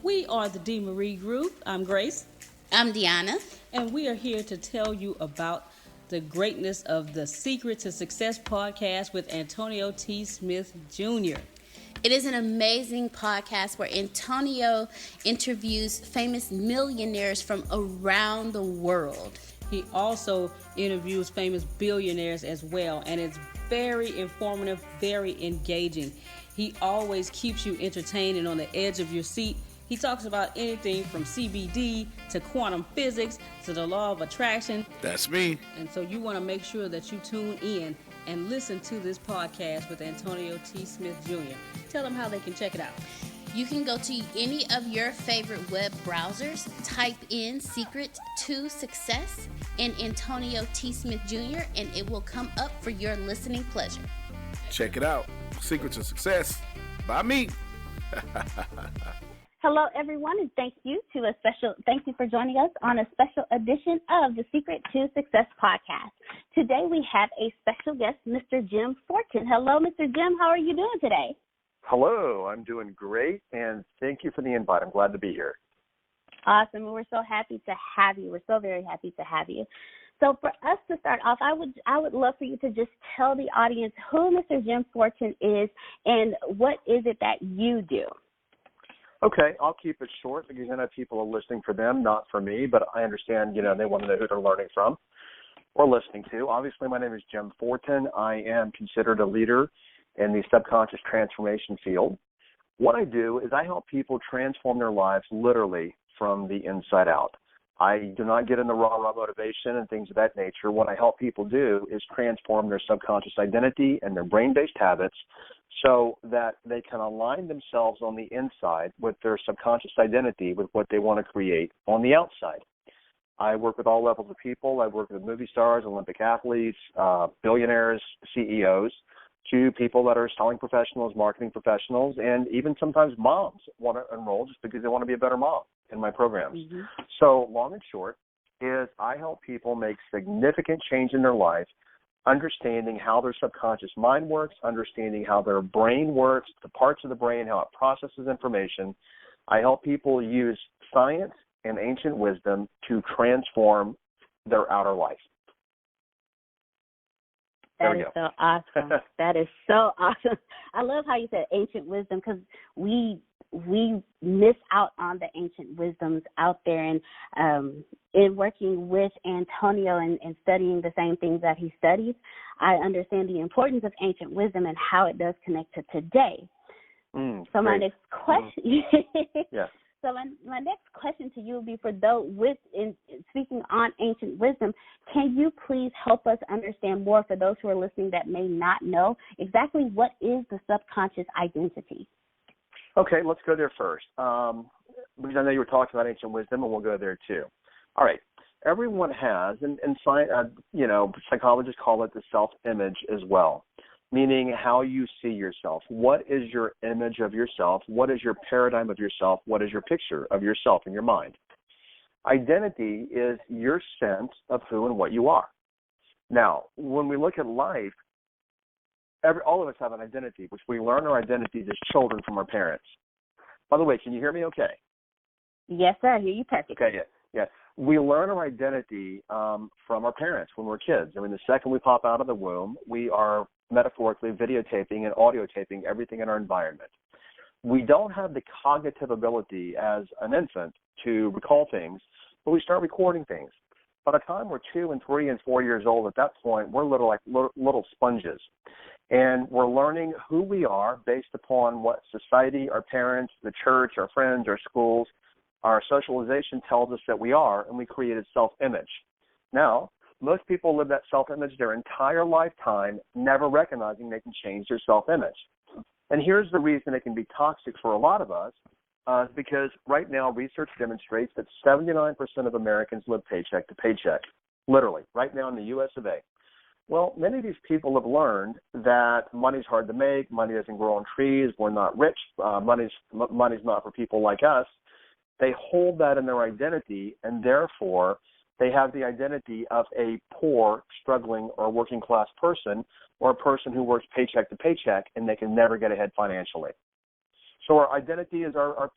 We are the D. Marie Group. I'm Grace. I'm Deanna. And we are here to tell you about the greatness of the Secret to Success podcast with Antonio T. Smith Jr. It is an amazing podcast where Antonio interviews famous millionaires from around the world. He also interviews famous billionaires as well, and it's very informative, very engaging. He always keeps you entertained and on the edge of your seat. He talks about anything from CBD to quantum physics to the law of attraction. That's me. And so you want to make sure that you tune in and listen to this podcast with Antonio T. Smith Jr. Tell them how they can check it out. You can go to any of your favorite web browsers, type in Secret to Success and Antonio T. Smith Jr., and it will come up for your listening pleasure. Check it out. Secret to Success by me. Hello, everyone, and thank you for joining us on a special edition of the Secret to Success podcast. Today we have a special guest, Mr. Jim Fortin. Hello, Mr. Jim. How are you doing today? Hello, I'm doing great, and thank you for the invite. I'm glad to be here. Awesome. We're so happy to have you. We're so very happy to have you. So for us to start off, I would love for you to just tell the audience who Mr. Jim Fortin is and what is it that you do. Okay, I'll keep it short because I know people are listening for them, not for me, but I understand, they want to know who they're learning from or listening to. Obviously, my name is Jim Fortin. I am considered a leader in the subconscious transformation field. What I do is I help people transform their lives literally from the inside out. I do not get into raw motivation and things of that nature. What I help people do is transform their subconscious identity and their brain-based habits so that they can align themselves on the inside with their subconscious identity with what they want to create on the outside. I work with all levels of people. I work with movie stars, Olympic athletes, billionaires, CEOs, to people that are selling professionals, marketing professionals, and even sometimes moms want to enroll just because they want to be a better mom in my programs. Mm-hmm. So long and short is I help people make significant change in their life, understanding how their subconscious mind works, understanding how their brain works, the parts of the brain, how it processes information. I help people use science and ancient wisdom to transform their outer life. That is so awesome. That is so awesome. I love how you said ancient wisdom because we miss out on the ancient wisdoms out there. And in working with Antonio and studying the same things that he studies, I understand the importance of ancient wisdom and how it does connect to today. So my next question, yeah. So my next question to you will be for those speaking on ancient wisdom, can you please help us understand more for those who are listening that may not know exactly what is the subconscious identity? Okay, let's go there first. Because I know you were talking about ancient wisdom, and we'll go there too. All right. Everyone has, and psychologists call it the self-image as well, meaning how you see yourself. What is your image of yourself? What is your paradigm of yourself? What is your picture of yourself in your mind? Identity is your sense of who and what you are. Now, when we look at life, all of us have an identity, which we learn our identities as children from our parents. By the way, can you hear me okay? Yes, sir. I hear you perfectly. Okay, yeah. We learn our identity from our parents when we're kids. I mean, the second we pop out of the womb, we are metaphorically videotaping and audio taping everything in our environment. We don't have the cognitive ability as an infant to recall things, but we start recording things. By the time we're 2 and 3 and 4 years old, at that point, we're little sponges. And we're learning who we are based upon what society, our parents, the church, our friends, our schools, our socialization tells us that we are, and we created self-image. Now, most people live that self-image their entire lifetime, never recognizing they can change their self-image. And here's the reason it can be toxic for a lot of us, because right now research demonstrates that 79% of Americans live paycheck to paycheck, literally, right now in the U.S. of A. Well, many of these people have learned that money's hard to make, money doesn't grow on trees, we're not rich, money's not for people like us. They hold that in their identity, and therefore they have the identity of a poor, struggling, or working class person, or a person who works paycheck to paycheck, and they can never get ahead financially. So our identity is our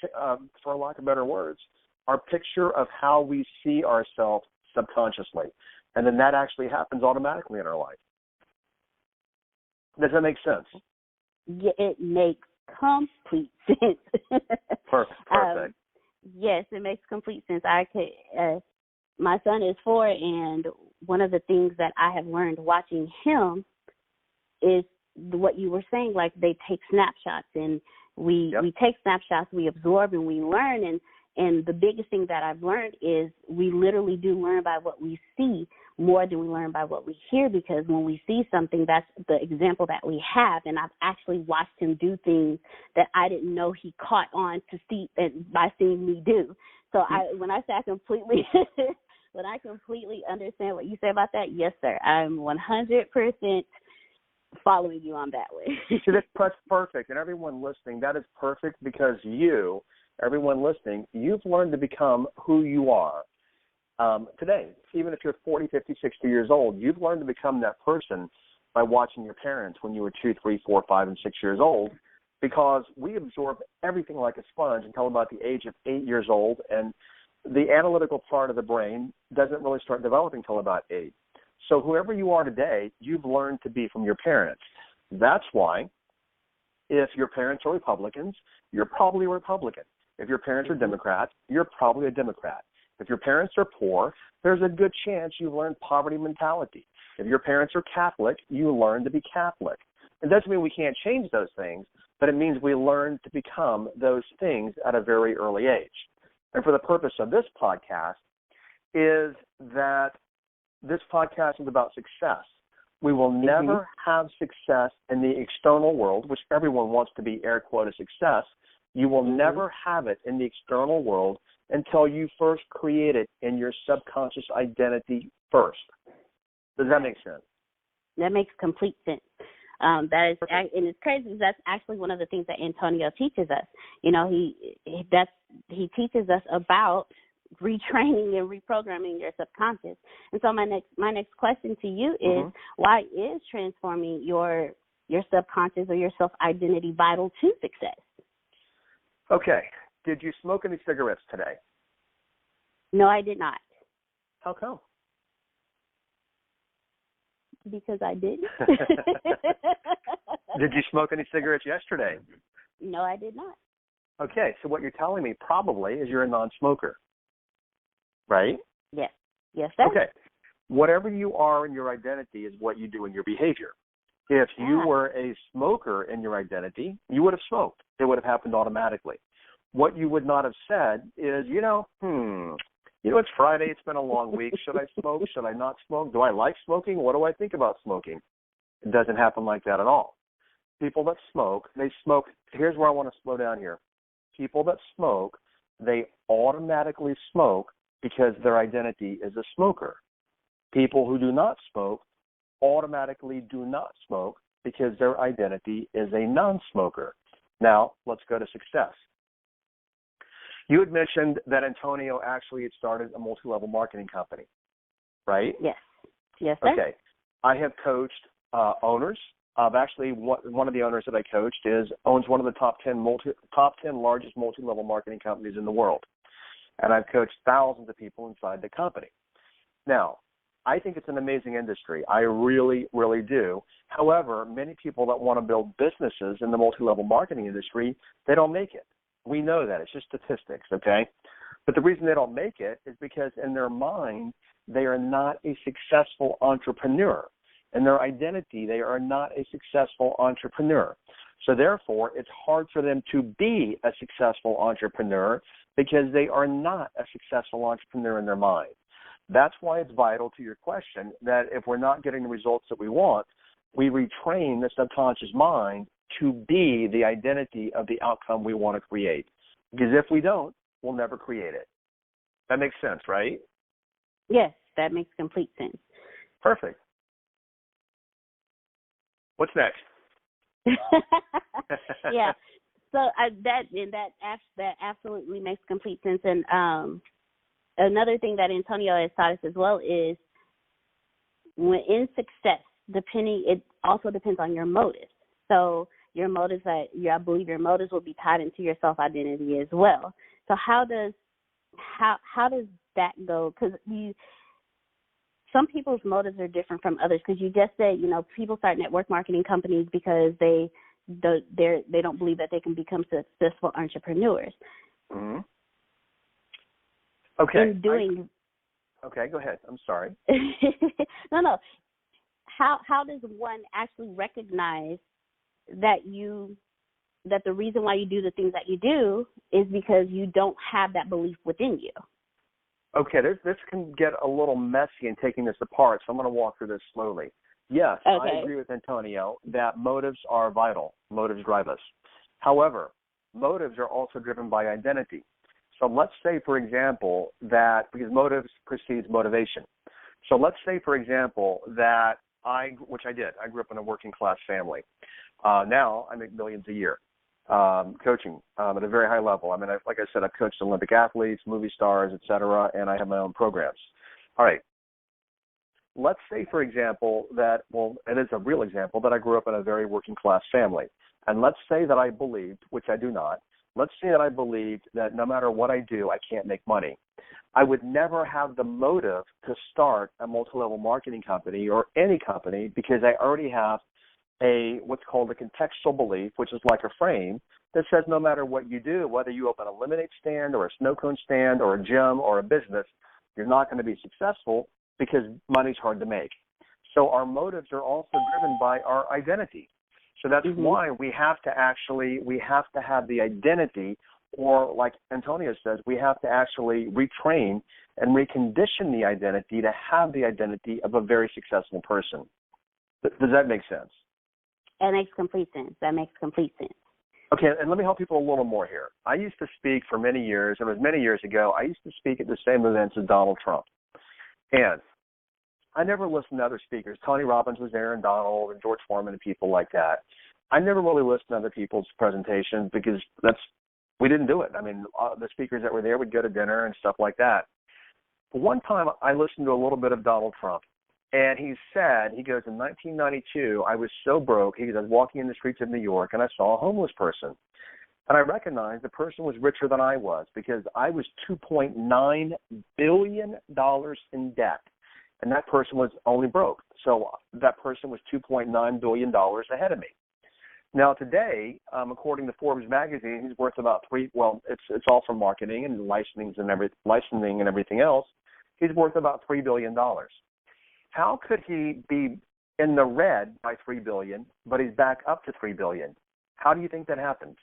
for lack of better words, our picture of how we see ourselves subconsciously. And then that actually happens automatically in our life. Does that make sense? Yeah, it makes complete sense. Perfect. Yes, it makes complete sense. My son is 4, and one of the things that I have learned watching him is what you were saying, like they take snapshots, and we take snapshots, we absorb, and we learn. And the biggest thing that I've learned is we literally do learn by what we see more than we learn by what we hear, because when we see something, that's the example that we have. And I've actually watched him do things that I didn't know he caught on to see by seeing me do. So when I say I completely when I completely understand what you say about that, yes, sir, I'm 100% following you on that way. See, that's perfect. And everyone listening, that is perfect, because everyone listening, you've learned to become who you are today. Even if you're 40, 50, 60 years old, you've learned to become that person by watching your parents when you were 2, 3, 4, 5, and 6 years old, because we absorb everything like a sponge until about the age of 8 years old, and the analytical part of the brain doesn't really start developing until about 8. So whoever you are today, you've learned to be from your parents. That's why if your parents are Republicans, you're probably a Republican. If your parents are Democrats, you're probably a Democrat. If your parents are poor, there's a good chance you've learned poverty mentality. If your parents are Catholic, you learn to be Catholic. It doesn't mean we can't change those things, but it means we learn to become those things at a very early age. And for the purpose of this podcast is that this podcast is about success. We will never have success in the external world, which everyone wants to be air quote a success. You will never have it in the external world until you first create it in your subconscious identity first. Does that make sense? That makes complete sense. That is, and it's crazy because that's actually one of the things that Antonio teaches us. You know, he teaches us about retraining and reprogramming your subconscious. And so my next question to you is, why is transforming your subconscious or your self-identity vital to success? Okay. Did you smoke any cigarettes today? No, I did not. How come? Because I didn't. Did you smoke any cigarettes yesterday? No, I did not. Okay, so what you're telling me probably is you're a non-smoker, right? Yes. Yes, sir. Okay. Whatever you are in your identity is what you do in your behavior. If you were a smoker in your identity, you would have smoked. It would have happened automatically. What you would not have said is, it's Friday, it's been a long week. Should I smoke? Should I not smoke? Do I like smoking? What do I think about smoking? It doesn't happen like that at all. People that smoke, they smoke. Here's where I want to slow down here. People that smoke, they automatically smoke because their identity is a smoker. People who do not smoke automatically do not smoke because their identity is a non-smoker. Now, let's go to success. You had mentioned that Antonio actually had started a multi-level marketing company, right? Yes. Yes, sir. Okay. I have coached owners. Actually, one of the owners that I coached owns one of the top 10 largest multi-level marketing companies in the world. And I've coached thousands of people inside the company. Now, I think it's an amazing industry. I really, really do. However, many people that want to build businesses in the multi-level marketing industry, they don't make it. We know that. It's just statistics, okay? But the reason they don't make it is because in their mind, they are not a successful entrepreneur. In their identity, they are not a successful entrepreneur. So therefore, it's hard for them to be a successful entrepreneur because they are not a successful entrepreneur in their mind. That's why it's vital to your question that if we're not getting the results that we want, we retrain the subconscious mind to be the identity of the outcome we want to create. Because if we don't, we'll never create it. That makes sense, right? Yes, that makes complete sense. Perfect. What's next? Yeah. So that absolutely makes complete sense. And another thing that Antonio has taught us as well is when in success, it also depends on your motive. So, your motives, I believe your motives will be tied into your self-identity as well. So how does that go? Because some people's motives are different from others. Because you just said, people start network marketing companies because they don't believe that they can become successful entrepreneurs. Mm-hmm. Okay. Okay, go ahead. I'm sorry. No. How does one actually recognize that the reason why you do the things that you do is because you don't have that belief within you? Okay, this can get a little messy in taking this apart, so I'm going to walk through this slowly. Yes, okay. I agree with Antonio that motives are vital. Motives drive us. However, motives are also driven by identity. So let's say, for example, that because motives precedes motivation. So let's say, for example, that which I did. I grew up in a working class family. Now I make millions a year coaching at a very high level. I mean, like I said, I've coached Olympic athletes, movie stars, et cetera, and I have my own programs. All right. Let's say, for example, that, it is a real example, that I grew up in a very working class family. And let's say that I believed, which I do not, let's say that I believed that no matter what I do, I can't make money. I would never have the motive to start a multi-level marketing company or any company because I already have what's called a contextual belief, which is like a frame that says no matter what you do, whether you open a lemonade stand or a snow cone stand or a gym or a business, you're not going to be successful because money's hard to make. So our motives are also driven by our identity. So that's why we have to have the identity, or like Antonio says, we have to actually retrain and recondition the identity to have the identity of a very successful person. Does that make sense? That makes complete sense. Okay, and let me help people a little more here. I used to speak for many years, it was many years ago, I used to speak at the same events as Donald Trump. And I never listened to other speakers. Tony Robbins was there, and Donald and George Foreman and people like that. I never really listened to other people's presentations because we didn't do it. I mean, the speakers that were there would go to dinner and stuff like that. But one time I listened to a little bit of Donald Trump, and he goes, in 1992, I was so broke. He goes, I was walking in the streets of New York, and I saw a homeless person. And I recognized the person was richer than I was because I was $2.9 billion in debt. And that person was only broke. So that person was $2.9 billion ahead of me. Now today, according to Forbes magazine, he's worth about it's all from marketing and licensing and everything else. He's worth about $3 billion. How could he be in the red by $3 billion, but he's back up to $3 billion? How do you think that happens?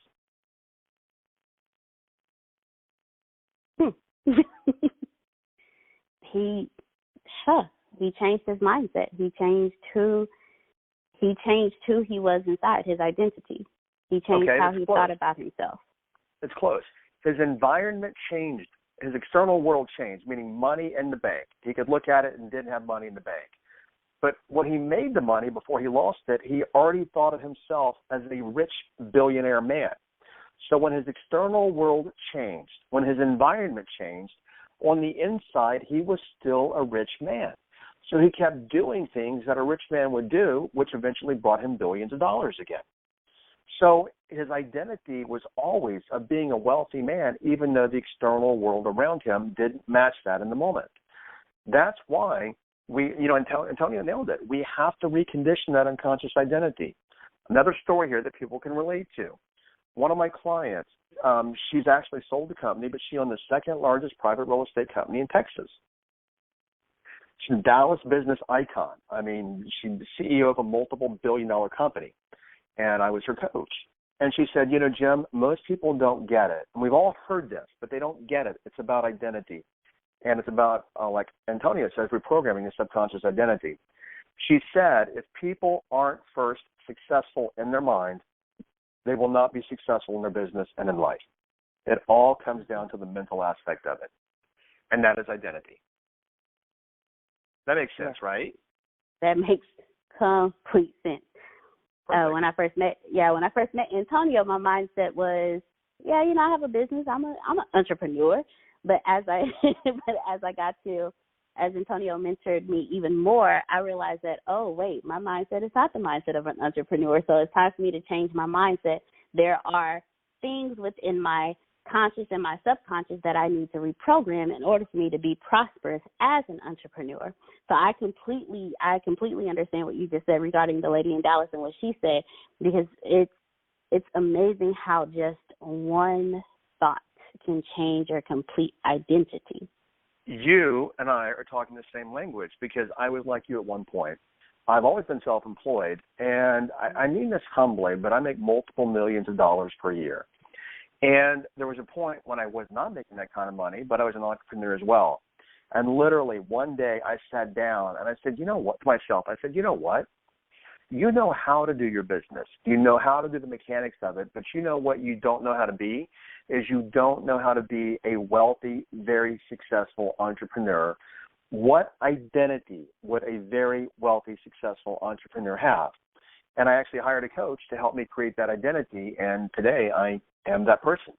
He changed his mindset. He changed who he was inside, his identity. He changed how he thought about himself. It's close. His environment changed. His external world changed, meaning money in the bank. He could look at it and didn't have money in the bank. But when he made the money before he lost it, he already thought of himself as a rich billionaire man. So when his external world changed, when his environment changed, on the inside, he was still a rich man. So he kept doing things that a rich man would do, which eventually brought him billions of dollars again. So his identity was always of being a wealthy man, even though the external world around him didn't match that in the moment. That's why Antonio nailed it. We have to recondition that unconscious identity. Another story here that people can relate to. One of my clients, she's actually sold the company, but she owned the second largest private real estate company in Texas. She's a Dallas business icon. I mean, she's the CEO of a multiple billion-dollar company, and I was her coach. And she said, Jim, most people don't get it. And we've all heard this, but they don't get it. It's about identity. And it's about, like Antonio says, reprogramming the subconscious identity. She said, if people aren't first successful in their mind, they will not be successful in their business and in life. It all comes down to the mental aspect of it, and that is identity. That makes sense, right? That makes complete sense. When I first met Antonio, my mindset was, I have a business. I'm an entrepreneur. But as I got to as Antonio mentored me even more, I realized that, oh, wait, my mindset is not the mindset of an entrepreneur. So it's time for me to change my mindset. There are things within my conscious and my subconscious that I need to reprogram in order for me to be prosperous as an entrepreneur. So I completely understand what you just said regarding the lady in Dallas and what she said, because it's amazing how just one thought can change your complete identity. You and I are talking the same language, because I was like you at one point. I've always been self-employed, and I mean this humbly, but I make multiple millions of dollars per year. And there was a point when I was not making that kind of money, but I was an entrepreneur as well. And literally one day I sat down and I said, you know what, to myself, I said, you know what? You know how to do your business. You know how to do the mechanics of it, but you know what you don't know how to be is you don't know how to be a wealthy, very successful entrepreneur. What identity would a very wealthy, successful entrepreneur have? And I actually hired a coach to help me create that identity, and today I am that person.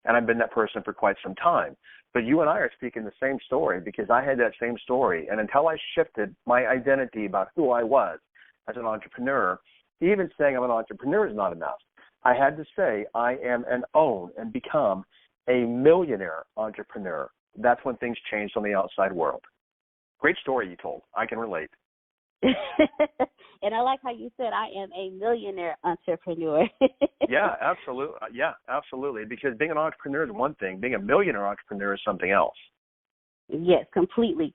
And I've been that person for quite some time. But you and I are speaking the same story, because I had that same story. And until I shifted my identity about who I was as an entrepreneur, even saying I'm an entrepreneur is not enough. I had to say I am and own and become a millionaire entrepreneur. That's when things changed on the outside world. Great story you told. I can relate. And I like how you said I am a millionaire entrepreneur. Yeah, absolutely. Yeah, absolutely. Because being an entrepreneur is one thing. Being a millionaire entrepreneur is something else. Yes, completely.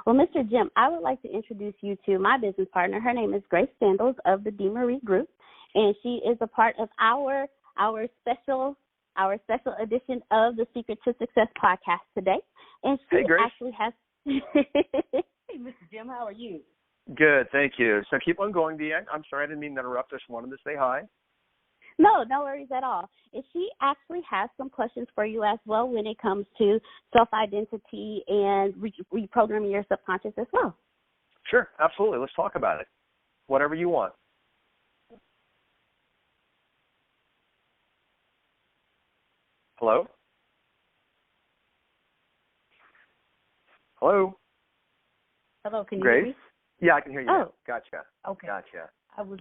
Well, Mr. Jim, I would like to introduce you to my business partner. Her name is Grace Sandals of the DeMarie Group, and she is a part of our special edition of the Secret to Success podcast today. And she actually has. Hey, Mr. Jim, how are you? Good, thank you. So keep on going, Dee. I'm sorry, I didn't mean to interrupt. I just wanted to say hi. No worries at all. And she actually has some questions for you as well when it comes to self-identity and reprogramming your subconscious as well. Sure, absolutely. Let's talk about it. Whatever you want. Hello? Hello? Hello, can you Grace? hear me? Yeah, I can hear you. Oh. Gotcha. Okay. Gotcha. I was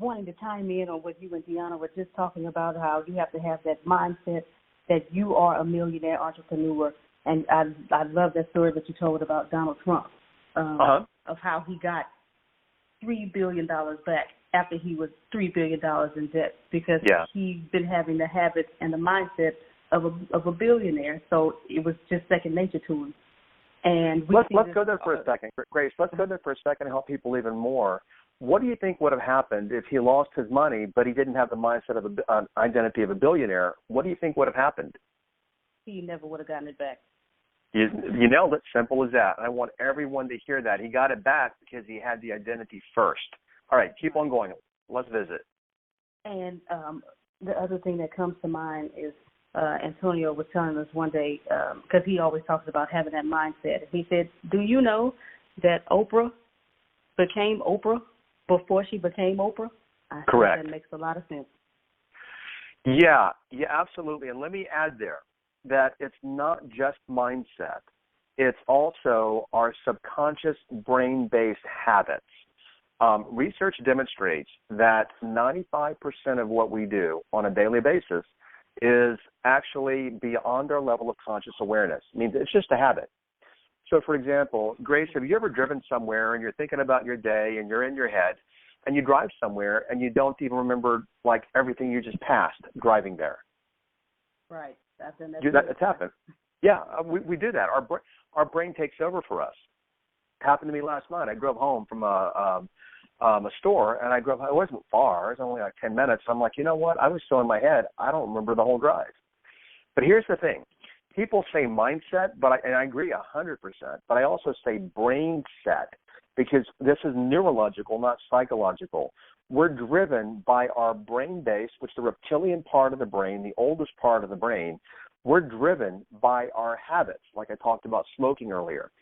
wanting to chime in on what you and Deanna were just talking about, how you have to have that mindset that you are a millionaire entrepreneur. And I love that story that you told about Donald Trump, of how he got $3 billion back after he was $3 billion in debt, because he'd been having the habits and the mindset of a billionaire. So it was just second nature to him. And let's go there for a second, Grace. Let's go there for a second and help people even more. What do you think would have happened if he lost his money, but he didn't have the mindset of an identity of a billionaire? What do you think would have happened? He never would have gotten it back. You nailed it. Simple as that. I want everyone to hear that. He got it back because he had the identity first. All right, keep on going. Let's visit. And the other thing that comes to mind is Antonio was telling us one day, because he always talks about having that mindset. He said, do you know that Oprah became Oprah before she became Oprah? I Correct. think that makes a lot of sense. Yeah, absolutely. And let me add there that it's not just mindset. It's also our subconscious brain-based habits. Research demonstrates that 95% of what we do on a daily basis is actually beyond our level of conscious awareness. It means it's just a habit. So, for example, Grace, have you ever driven somewhere and you're thinking about your day and you're in your head and you drive somewhere and you don't even remember, like, everything you just passed driving there? Right. I've done that. It's happened. Yeah, we do that. Our brain takes over for us. It happened to me last night. I drove home from a store, and it wasn't far. It was only like 10 minutes. I'm like, you know what? I was so in my head, I don't remember the whole drive. But here's the thing. People say mindset, and I agree 100%, but I also say brain set, because this is neurological, not psychological. We're driven by our brain base, which is the reptilian part of the brain, the oldest part of the brain. We're driven by our habits, like I talked about smoking earlier.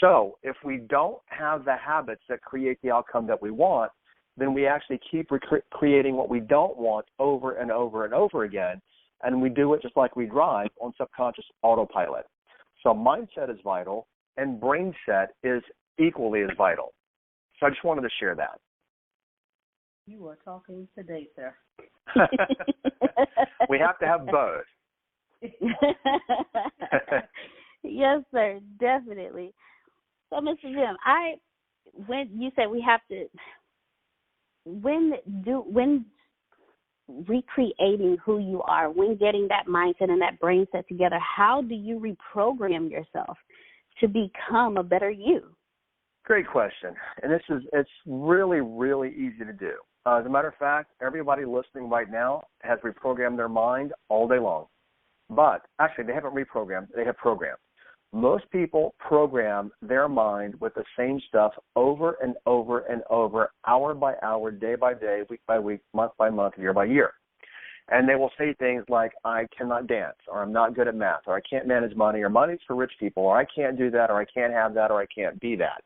So if we don't have the habits that create the outcome that we want, then we actually keep creating what we don't want over and over and over again, and we do it just like we drive on subconscious autopilot. So mindset is vital, and brain set is equally as vital. So I just wanted to share that. You are talking today, sir. We have to have both. Yes, sir, definitely. So, Mr. Jim, when you said we have to, when recreating who you are, when getting that mindset and that brain set together, how do you reprogram yourself to become a better you? Great question. And it's really, really easy to do. As a matter of fact, everybody listening right now has reprogrammed their mind all day long. But actually, they haven't reprogrammed, they have programmed. Most people program their mind with the same stuff over and over and over, hour by hour, day by day, week by week, month by month, year by year. And they will say things like, I cannot dance, or I'm not good at math, or I can't manage money, or money's for rich people, or I can't do that, or I can't have that, or I can't be that.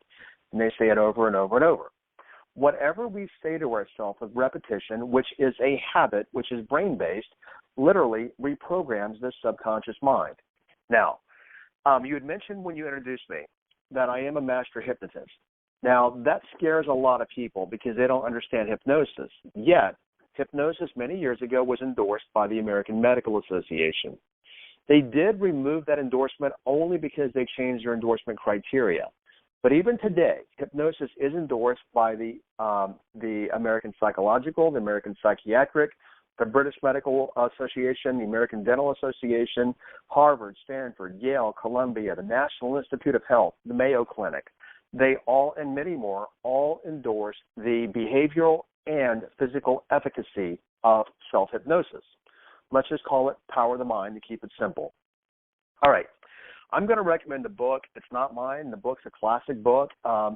And they say it over and over and over. Whatever we say to ourselves with repetition, which is a habit, which is brain-based, literally reprograms the subconscious mind. Now, you had mentioned when you introduced me that I am a master hypnotist. Now, that scares a lot of people because they don't understand hypnosis. Yet, hypnosis many years ago was endorsed by the American Medical Association. They did remove that endorsement only because they changed their endorsement criteria. But even today, hypnosis is endorsed by the American Psychological, the American Psychiatric, the British Medical Association, the American Dental Association, Harvard, Stanford, Yale, Columbia, the National Institute of Health, the Mayo Clinic. They all, and many more, all endorse the behavioral and physical efficacy of self-hypnosis. Let's just call it Power of the Mind to keep it simple. All right. I'm going to recommend a book. It's not mine. The book's a classic book.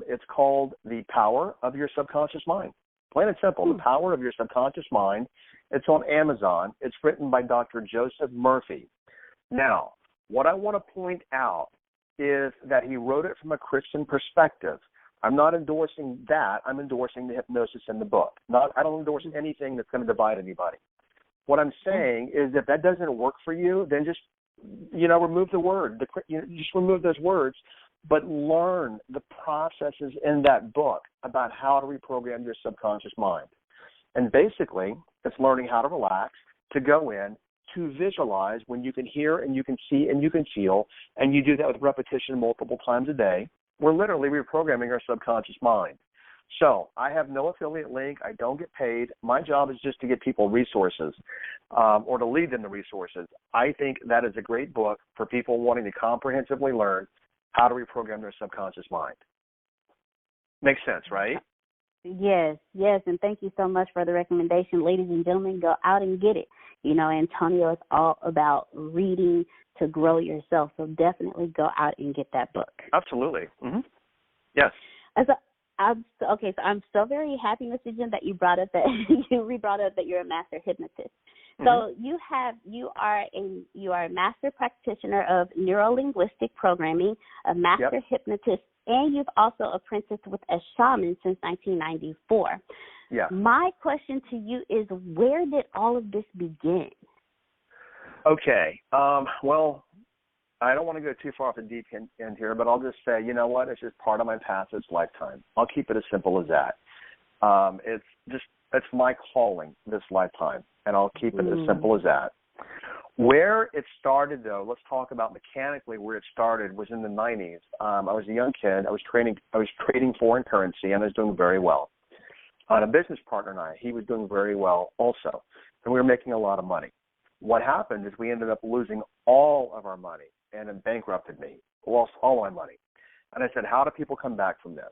It's called The Power of Your Subconscious Mind. Plain and simple, The Power of Your Subconscious Mind. It's on Amazon. It's written by Dr. Joseph Murphy. Now, what I want to point out is that he wrote it from a Christian perspective. I'm not endorsing that. I'm endorsing the hypnosis in the book. I don't endorse anything that's going to divide anybody. What I'm saying is if that doesn't work for you, then just remove the word. Just remove those words, but learn the processes in that book about how to reprogram your subconscious mind. And basically, it's learning how to relax, to go in, to visualize when you can hear and you can see and you can feel, and you do that with repetition multiple times a day. We're literally reprogramming our subconscious mind. So I have no affiliate link. I don't get paid. My job is just to get people resources or to lead them to resources. I think that is a great book for people wanting to comprehensively learn how to reprogram their subconscious mind. Makes sense, right? Yes, and thank you so much for the recommendation. Ladies and gentlemen, go out and get it. Antonio is all about reading to grow yourself, so definitely go out and get that book. Absolutely. Mm-hmm. Yes. So I'm so very happy, Mr. Jim, that you brought up that you're a master hypnotist. So you are a master practitioner of neuro-linguistic programming, a master hypnotist, and you've also apprenticed with a shaman since 1994. Yeah. My question to you is, where did all of this begin? Okay. Well, I don't want to go too far off the deep end here, but I'll just say, you know what? It's just part of my past this lifetime. I'll keep it as simple as that. It's my calling this lifetime, and I'll keep it as simple as that. Where it started, though, let's talk about mechanically where it started was in the 90s. I was a young kid. I was trading foreign currency, and I was doing very well. A business partner and I, he was doing very well also, and we were making a lot of money. What happened is we ended up losing all of our money, and it bankrupted me, lost all my money. And I said, how do people come back from this?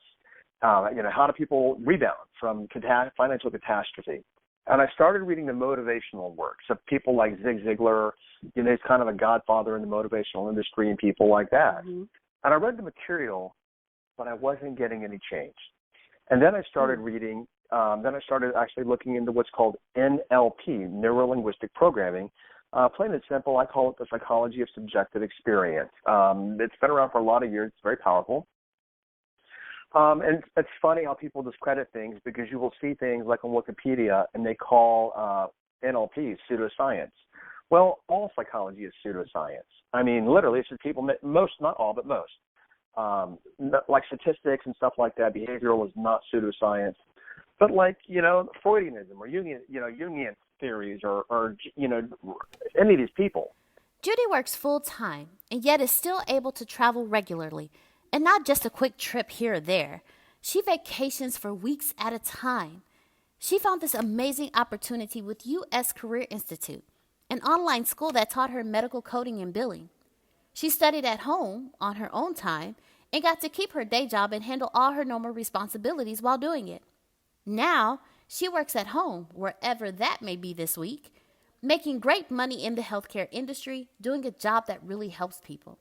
How do people rebound from financial catastrophe? And I started reading the motivational works of people like Zig Ziglar. He's kind of a godfather in the motivational industry and people like that. Mm-hmm. And I read the material, but I wasn't getting any change. And then I started reading, then I started actually looking into what's called NLP, Neuro-Linguistic Programming. Plain and simple, I call it the psychology of subjective experience. It's been around for a lot of years. It's very powerful. And it's funny how people discredit things because you will see things like on Wikipedia and they call NLP pseudoscience. Well, all psychology is pseudoscience. I mean, literally, it's just people, most, not all, but most. like statistics and stuff like that. Behavioral is not pseudoscience, but like, Freudianism or Jungian theories or any of these people. Judy works full-time and yet is still able to travel regularly, and not just a quick trip here or there. She vacations for weeks at a time. She found this amazing opportunity with U.S. Career Institute, an online school that taught her medical coding and billing. She studied at home on her own time and got to keep her day job and handle all her normal responsibilities while doing it. Now, she works at home, wherever that may be this week, making great money in the healthcare industry, doing a job that really helps people.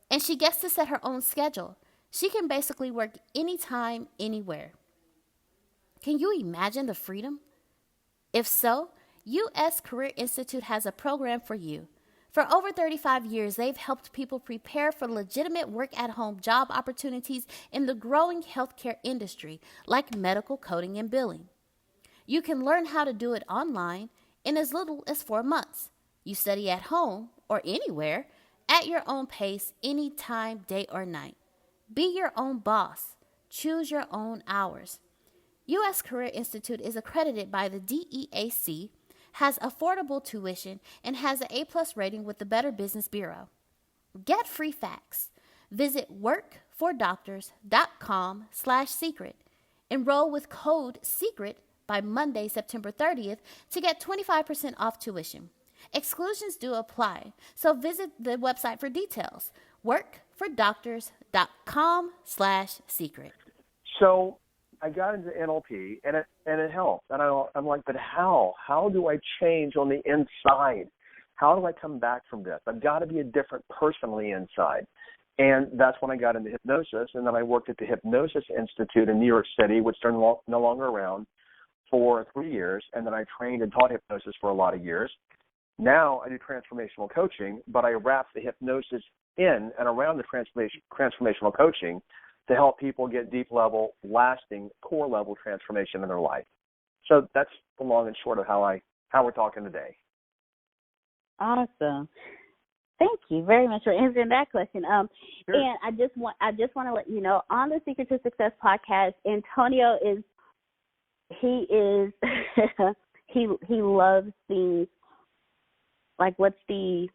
And she gets to set her own schedule. She can basically work anytime, anywhere. Can you imagine the freedom? If so, U.S. Career Institute has a program for you. For over 35 years, they've helped people prepare for legitimate work-at-home job opportunities in the growing healthcare industry, like medical coding and billing. You can learn how to do it online in as little as 4 months. You study at home or anywhere at your own pace, anytime, day or night. Be your own boss. Choose your own hours. U.S. Career Institute is accredited by the DEAC, has affordable tuition, and has an A+ rating with the Better Business Bureau. Get free facts. Visit workfordoctors.com/secret. Enroll with code SECRET by Monday, September 30th to get 25% off tuition. Exclusions do apply, so visit the website for details. workfordoctors.com/secret. So I got into NLP, and it helped. And I'm like, but how? How do I change on the inside? How do I come back from this? I've got to be a different person on the inside. And that's when I got into hypnosis, and then I worked at the Hypnosis Institute in New York City, which they're no longer around, for 3 years, and then I trained and taught hypnosis for a lot of years. Now I do transformational coaching, but I wrap the hypnosis in and around the transformational coaching to help people get deep-level, lasting, core-level transformation in their life. So that's the long and short of how we're talking today. Awesome. Thank you very much for answering that question. Sure. And I just want to let you know, on the Secret to Success podcast, Antonio he loves things like he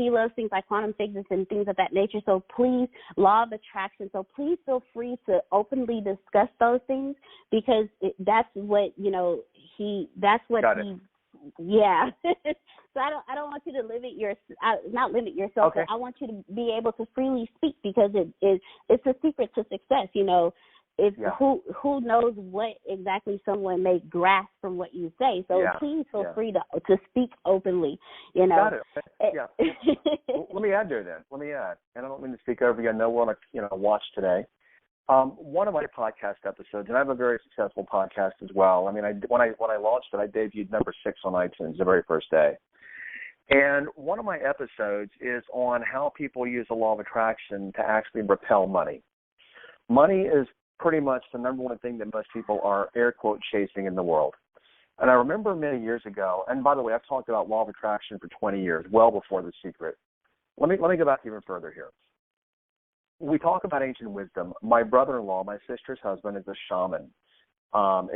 loves things like quantum physics and things of that nature. So please, law of attraction. So please feel free to openly discuss those things, because that's what yeah. So I don't want you to not limit yourself. Okay. But I want you to be able to freely speak, because it's a secret to success. Who knows what exactly someone may grasp from what you say. So please feel free to speak openly. Got it. Yeah. Well, let me add there then. And I don't mean to speak over you. I know we're on a watch today. One of my podcast episodes, and I have a very successful podcast as well. I mean, when I launched it, I debuted number 6 on iTunes the very first day. And one of my episodes is on how people use the law of attraction to actually repel money. Money is pretty much the number one thing that most people are air quote chasing in the world. And I remember many years ago, and by the way, I've talked about law of attraction for 20 years, well before The Secret. Let me go back even further here. We talk about ancient wisdom. My brother-in-law, my sister's husband, is a shaman.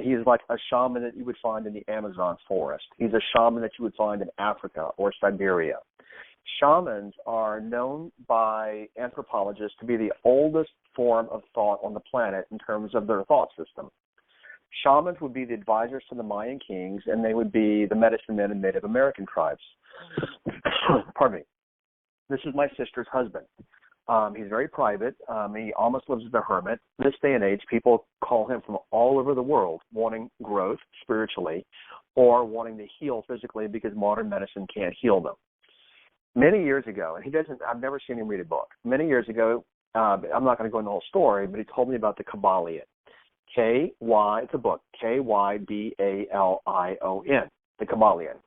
He is like a shaman that you would find in the Amazon forest. He's a shaman that you would find in Africa or Siberia. Shamans are known by anthropologists to be the oldest form of thought on the planet in terms of their thought system. Shamans would be the advisors to the Mayan kings, and they would be the medicine men and Native American tribes. Pardon me. This is my sister's husband. He's very private. He almost lives as a hermit. This day and age, people call him from all over the world, wanting growth spiritually or wanting to heal physically because modern medicine can't heal them. Many years ago, and I've never seen him read a book. Many years ago, I'm not going to go into the whole story, but he told me about the Kabbalion. It's a book, Kybalion, the Kabbalion.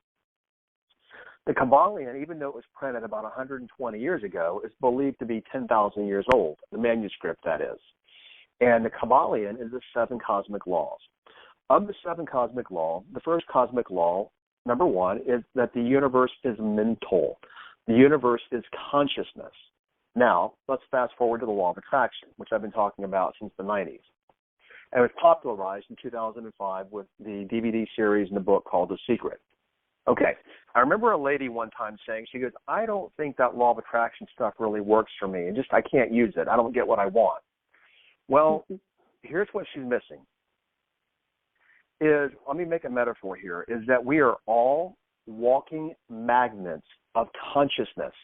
The Kabbalion, even though it was printed about 120 years ago, is believed to be 10,000 years old, the manuscript, that is. And the Kabbalion is the 7 cosmic laws. Of the 7 cosmic laws, the first cosmic law, number 1, is that the universe is mental. The universe is consciousness. Now, let's fast forward to the law of attraction, which I've been talking about since the 90s. And it was popularized in 2005 with the DVD series and the book called The Secret. Okay, I remember a lady one time saying, she goes, I don't think that law of attraction stuff really works for me. And I can't use it. I don't get what I want. Well, here's what she's missing. Let me make a metaphor here, is that we are all walking magnets of consciousness.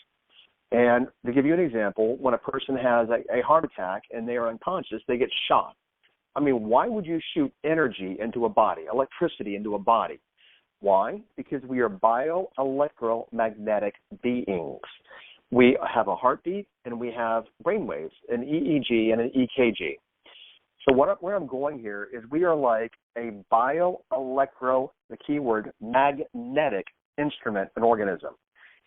And to give you an example, when a person has a heart attack and they are unconscious, they get shot. I mean, why would you shoot energy into a body, electricity into a body? Why? Because we are bioelectromagnetic beings. We have a heartbeat and we have brainwaves, an EEG and an EKG. So where I'm going here is we are like a the keyword, magnetic instrument, an organism.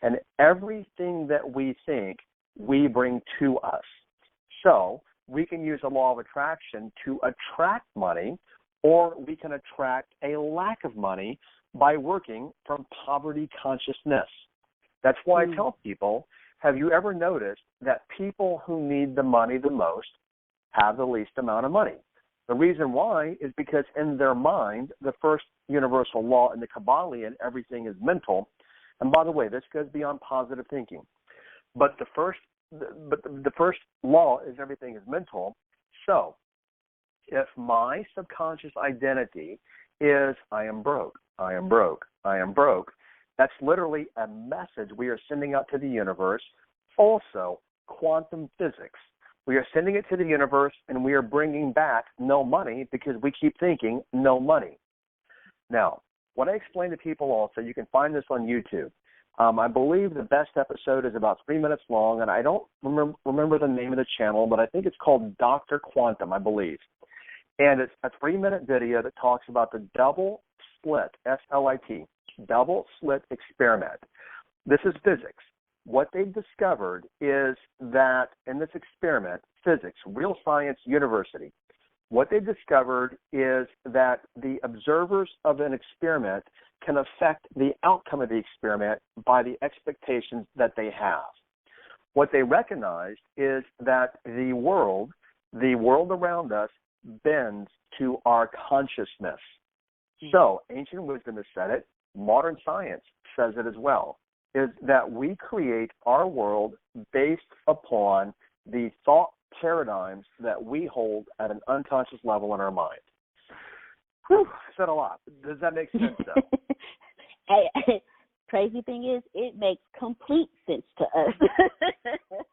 And everything that we think, we bring to us. So we can use the law of attraction to attract money, or we can attract a lack of money by working from poverty consciousness. That's why I tell people, have you ever noticed that people who need the money the most have the least amount of money? The reason why is because in their mind, the first universal law in the Kabbalion, everything is mental. And by the way, this goes beyond positive thinking. But the first law is everything is mental. So if my subconscious identity is I am broke, I am broke, I am broke, that's literally a message we are sending out to the universe. Also, quantum physics. We are sending it to the universe, and we are bringing back no money because we keep thinking no money. Now, what I explain to people also, you can find this on YouTube. I believe the best episode is about 3 minutes long, and I don't remember the name of the channel, but I think it's called Dr. Quantum, I believe. And it's a 3-minute video that talks about the double slit, S-L-I-T, double slit experiment. This is physics. What they've discovered is that in this experiment, physics, real science university, what they've discovered is that the observers of an experiment can affect the outcome of the experiment by the expectations that they have. What they recognized is that the world around us bends to our consciousness. So ancient wisdom has said it, modern science says it as well, is that we create our world based upon the thought paradigms that we hold at an unconscious level in our mind. Whew, I said a lot. Does that make sense, though? Crazy thing is, it makes complete sense to us.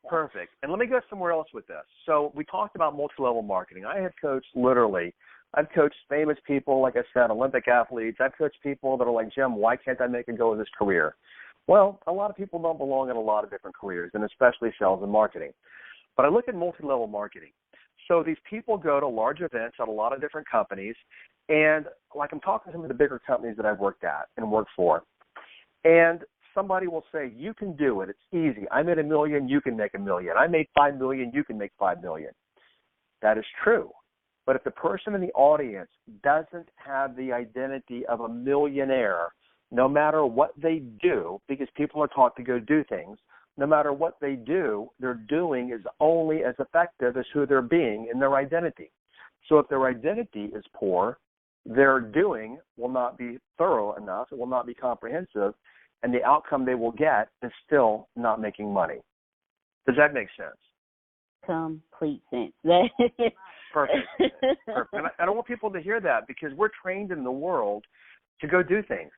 Perfect. And let me go somewhere else with this. So we talked about multi-level marketing. I've coached famous people, like I said, Olympic athletes. I've coached people that are like, Jim, why can't I make a go of this career? Well, a lot of people don't belong in a lot of different careers, and especially sales and marketing. But I look at multi-level marketing. So these people go to large events at a lot of different companies, and like I'm talking to some of the bigger companies that I've worked at and worked for, and somebody will say, you can do it. It's easy. I made $1 million. You can make $1 million. I made $5 million. You can make $5 million. That is true. But if the person in the audience doesn't have the identity of a millionaire, no matter what they do, because people are taught to go do things, no matter what they do, their doing is only as effective as who they're being in their identity. So if their identity is poor, their doing will not be thorough enough, it will not be comprehensive, and the outcome they will get is still not making money. Does that make sense? Complete sense. Perfect. And I don't want people to hear that, because we're trained in the world to go do things.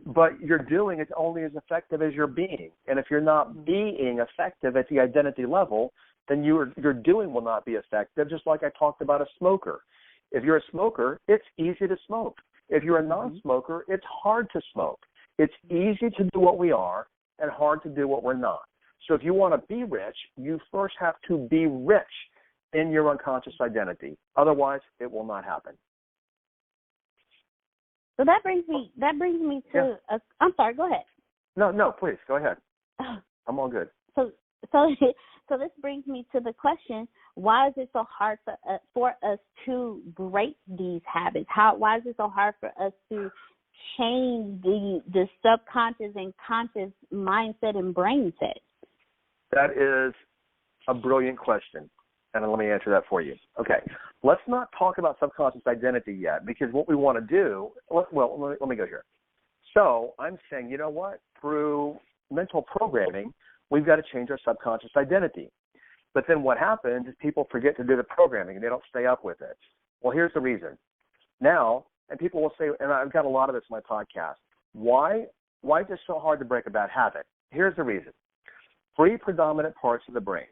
But your doing is only as effective as your being. And if you're not being effective at the identity level, then your doing will not be effective, just like I talked about a smoker. If you're a smoker, it's easy to smoke. If you're a non-smoker, it's hard to smoke. It's easy to do what we are and hard to do what we're not. So if you want to be rich, you first have to be rich in your unconscious identity. Otherwise, it will not happen. So that brings me to I'm sorry, go ahead. No, please, go ahead. I'm all good. So this brings me to the question, why is it so hard for us to break these habits? Why is it so hard for us to change the subconscious and conscious mindset and brain set? That is a brilliant question, and let me answer that for you. Okay, let's not talk about subconscious identity yet, because what we want to do, let me go here. So I'm saying, you know what? Through mental programming, we've got to change our subconscious identity. But then what happens is people forget to do the programming, and they don't stay up with it. Well, here's the reason. Now, and people will say, and I've got a lot of this in my podcast, why is it so hard to break a bad habit? Here's the reason. 3 predominant parts of the brain.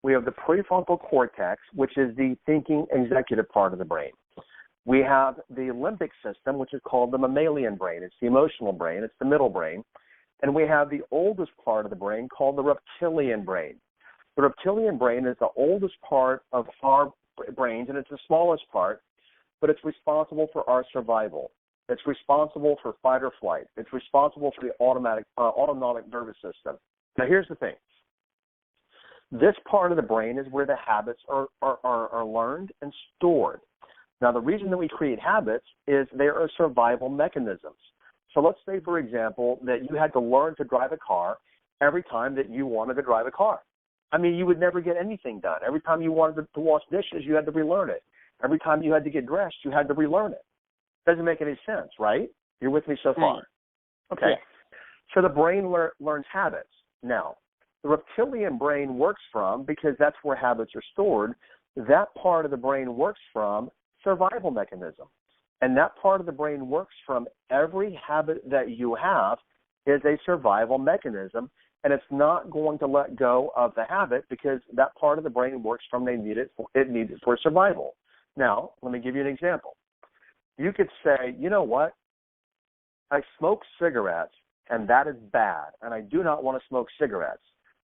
We have the prefrontal cortex, which is the thinking executive part of the brain. We have the limbic system, which is called the mammalian brain. It's the emotional brain. It's the middle brain. And we have the oldest part of the brain called the reptilian brain. The reptilian brain is the oldest part of our brains, and it's the smallest part, but it's responsible for our survival. It's responsible for fight or flight. It's responsible for the autonomic nervous system. Now, here's the thing. This part of the brain is where the habits are learned and stored. Now, the reason that we create habits is there are survival mechanisms. So let's say, for example, that you had to learn to drive a car every time that you wanted to drive a car. I mean, you would never get anything done. Every time you wanted to wash dishes, you had to relearn it. Every time you had to get dressed, you had to relearn it. Doesn't make any sense, right? You're with me so far? Okay. Yes. So the brain learns habits. Now, the reptilian brain works from, because that's where habits are stored, that part of the brain works from survival mechanism. And that part of the brain works from every habit that you have is a survival mechanism, and it's not going to let go of the habit because that part of the brain works from it needs it for survival. Now, let me give you an example. You could say, you know what? I smoke cigarettes, and that is bad, and I do not want to smoke cigarettes.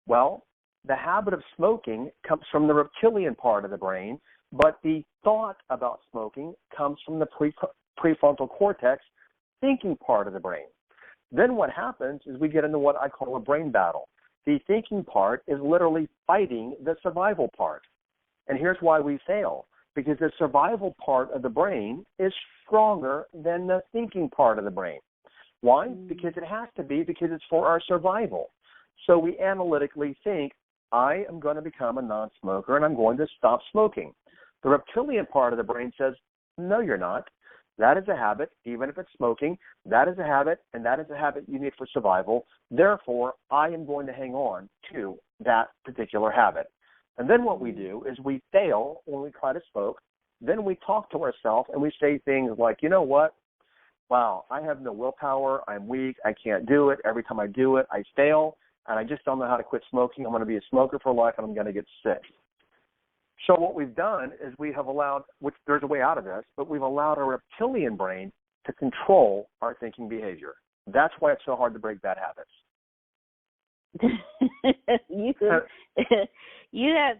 Well, the habit of smoking comes from the reptilian part of the brain, but the thought about smoking comes from the prefrontal cortex thinking part of the brain. Then what happens is we get into what I call a brain battle. The thinking part is literally fighting the survival part. And here's why we fail. Because the survival part of the brain is stronger than the thinking part of the brain. Why? Because it has to be, because it's for our survival. So we analytically think, I am going to become a non-smoker and I'm going to stop smoking. The reptilian part of the brain says, no, you're not. That is a habit, even if it's smoking. That is a habit, and that is a habit you need for survival. Therefore, I am going to hang on to that particular habit. And then what we do is we fail when we try to smoke. Then we talk to ourselves and we say things like, you know what? Wow, I have no willpower. I'm weak. I can't do it. Every time I do it, I fail. And I just don't know how to quit smoking. I'm going to be a smoker for life, and I'm going to get sick. So what we've done is we have allowed, which there's a way out of this, but we've allowed our reptilian brain to control our thinking behavior. That's why it's so hard to break bad habits. You have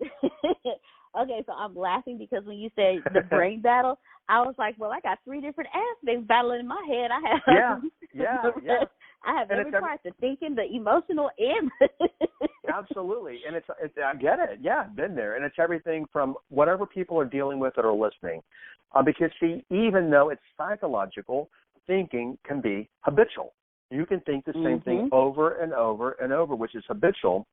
okay, so I'm laughing because when you say the brain battle, I was like, well, I got 3 different aspects battling in my head. I have I have every part, the thinking, the emotional, and absolutely. And it's I get it. Yeah, I've been there. And it's everything from whatever people are dealing with that are listening. Because, see, even though it's psychological, thinking can be habitual. You can think the same thing over and over and over, which is habitual.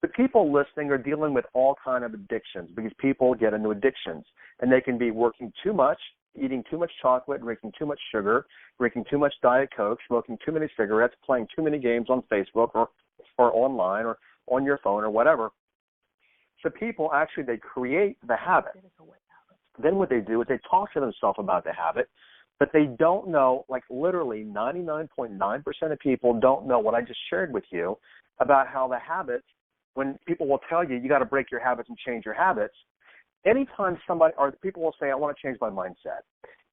But people listening are dealing with all kinds of addictions, because people get into addictions. And they can be working too much, eating too much chocolate, drinking too much sugar, drinking too much Diet Coke, smoking too many cigarettes, playing too many games on Facebook or online or on your phone or whatever. So people actually, they create the habit. Then what they do is they talk to themselves about the habit, but they don't know, like literally 99.9% of people don't know what I just shared with you about how the habits, when people will tell you, you got to break your habits and change your habits. Anytime somebody, or people will say, I want to change my mindset.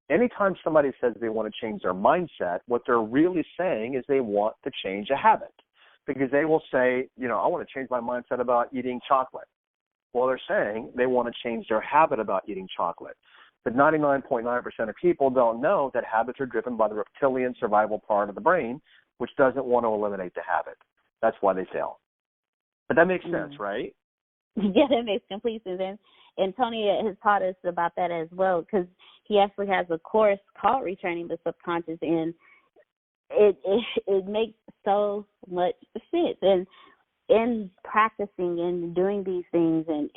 Anytime somebody says they want to change their mindset, what they're really saying is they want to change a habit. Because they will say, you know, I want to change my mindset about eating chocolate. Well, they're saying they want to change their habit about eating chocolate. But 99.9% of people don't know that habits are driven by the reptilian survival part of the brain, which doesn't want to eliminate the habit. That's why they fail. But that makes sense, right? Yeah, that makes complete sense. And Tony has taught us about that as well, because he actually has a course called Retraining the Subconscious, and it makes so much sense. And in practicing and doing these things, and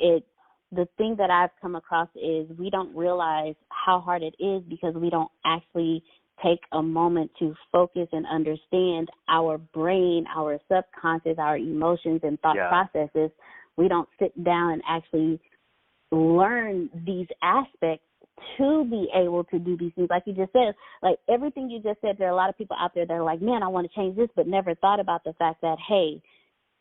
the thing that I've come across is we don't realize how hard it is because we don't actually take a moment to focus and understand our brain, our subconscious, our emotions and thought processes. We don't sit down and actually learn these aspects to be able to do these things. Like you just said, like everything you just said, there are a lot of people out there that are like, man, I want to change this, but never thought about the fact that, hey,